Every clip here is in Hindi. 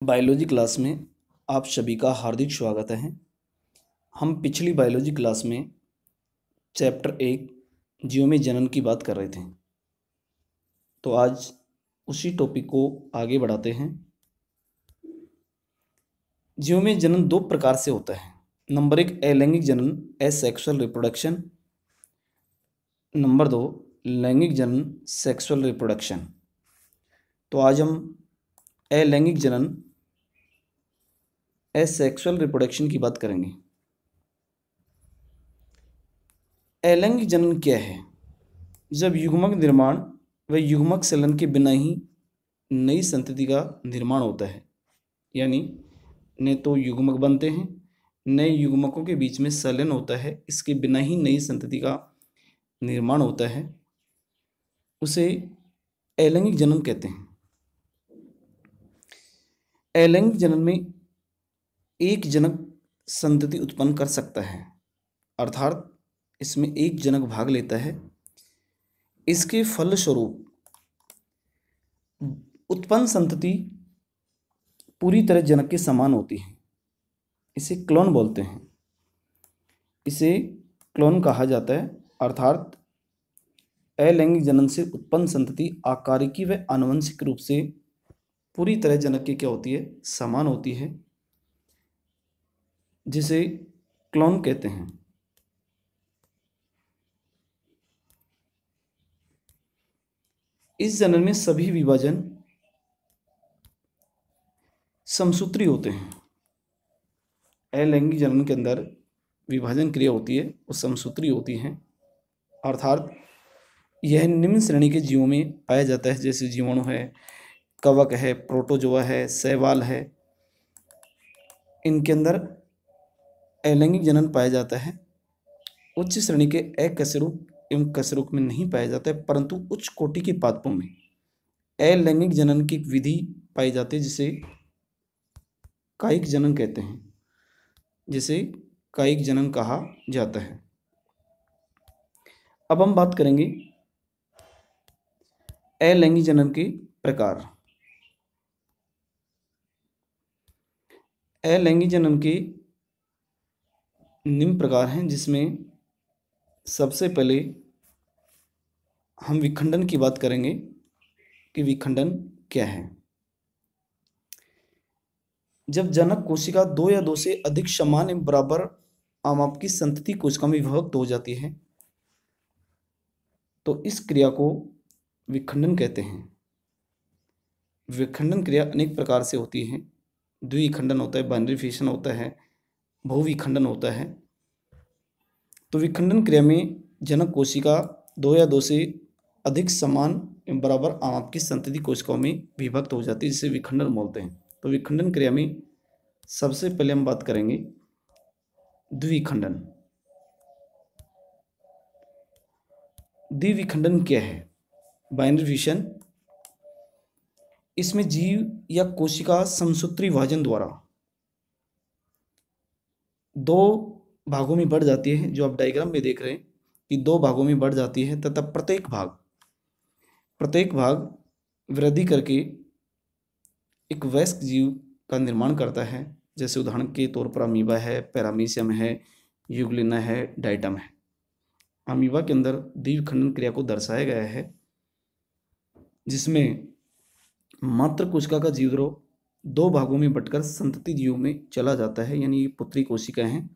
बायोलॉजी क्लास में आप सभी का हार्दिक स्वागत है। हम पिछली बायोलॉजी क्लास में चैप्टर 1 जीवों में जनन की बात कर रहे थे। तो आज उसी टॉपिक को आगे बढ़ाते हैं। जीवों में जनन दो प्रकार से होता है। नंबर 1 अलैंगिक जनन, एसेक्सुअल रिप्रोडक्शन। नंबर 2 लैंगिक जनन, सेक्सुअल रिप्रोडक्शन। तो आज हम अलैंगिक जनन, एसेक्सुअल रिप्रोडक्शन की बात करेंगे। अलैंगिक जनन क्या है? जब युग्मक निर्माण व युग्मक संलयन के बिना ही नई संतति का निर्माण होता है, यानी न तो युग्मक बनते हैं, नए युग्मकों के बीच में संलयन होता है, इसके बिना ही नई संतति का निर्माण होता है, उसे अलैंगिक जनन कहते हैं। अलैंगिक जनन में एक जनक संतति उत्पन्न कर सकता है, अर्थात इसमें एक जनक भाग लेता है। इसके फलस्वरूप उत्पन्न संतति पूरी तरह जनक के समान होती है। इसे क्लोन बोलते हैं। इसे क्लोन कहा जाता है, अर्थात अलैंगिक जनन से उत्पन्न संतति आकारिकी व आनुवंशिक रूप से पूरी तरह जनक की क्या होती है? समान होती है, जिसे क्लोन कहते हैं। इस जनन में सभी विभाजन समसूत्री होते हैं। अलैंगिक जनन के अंदर विभाजन क्रिया होती है, वो समसूत्री होती है, अर्थात यह निम्न श्रेणी के जीवों में पाया जाता है, जैसे जीवाणु है, कवक है, प्रोटोजोआ है, शैवाल है। इनके अंदर अलैंगिक जनन पाया जाता है। उच्च श्रेणी के अकशेरुक एवं कशेरुक में नहीं पाया जाता है, परंतु उच्च कोटि के पादपों में अलैंगिक जनन की विधि पाई जाती है, जिसे कायिक जनन कहते हैं, जिसे कायिक जनन कहा जाता है। अब हम बात करेंगे अलैंगिक जनन के प्रकार। अलैंगिक जनन के निम्न प्रकार हैं, जिसमें सबसे पहले हम विखंडन की बात करेंगे कि विखंडन क्या है। जब जनक कोशिका दो या दो से अधिक समान एवं बराबर आमाप की संतति कोशिका में विभक्त हो जाती है, तो इस क्रिया को विखंडन कहते हैं। विखंडन क्रिया अनेक प्रकार से होती है। द्विखंडन होता है, बाइनरी फिशन होता है, बहुविखंडन होता है। तो विखंडन क्रिया में जनक कोशिका दो या दो से अधिक समान एवं बराबर आमाप की संतति कोशिकाओं में विभक्त हो जाती है, जिसे विखंडन बोलते हैं। तो विखंडन क्रिया में सबसे पहले हम बात करेंगे द्विखंडन। द्विखंडन क्या है? Binary fission. इसमें जीव या कोशिका समसूत्री विभाजन द्वारा दो भागों में बढ़ जाती है, जो आप डायग्राम में देख रहे हैं कि दो भागों में बढ़ जाती है, तथा प्रत्येक भाग वृद्धि करके एक वयस्क जीव का निर्माण करता है। जैसे उदाहरण के तौर पर अमीबा है, पैरामीशियम है, यूग्लिना है, डाइटम है। अमीबा के अंदर द्विखंडन क्रिया को दर्शाया गया है, जिसमें मात्र कोशिका का जीवद्रव दो भागों में बंटकर संतति जीवों में चला जाता है, यानी ये पुत्री कोशिकाएं हैं।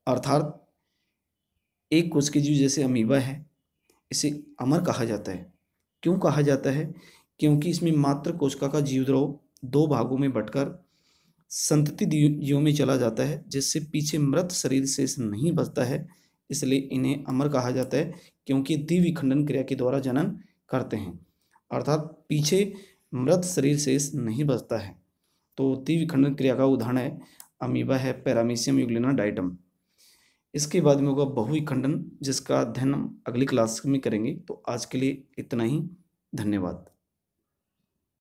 अर्थात एक कोशिकीय जीव जैसे अमीबा है, इसे अमर कहा जाता है। क्यों कहा जाता है? क्योंकि इसमें मात्र कोशिका का जीवद्रव दो भागों में बंटकर संतति जीवों में चला जाता है, जिससे पीछे मृत शरीर शेष नहीं बचता है। इसलिए इन्हें अमर कहा जाता है, क्योंकि द्विखंडन क्रिया के द्वारा जनन करते हैं, अर्थात पीछे मृत शरीर शेष नहीं बचता है। तो द्विखंडन क्रिया का उदाहरण है अमीबा है, पैरामीशियम, यूग्लिना, डाइटम। इसके बाद में होगा बहुविखंडन, जिसका अध्ययन हम अगली क्लास में करेंगे। तो आज के लिए इतना ही। धन्यवाद।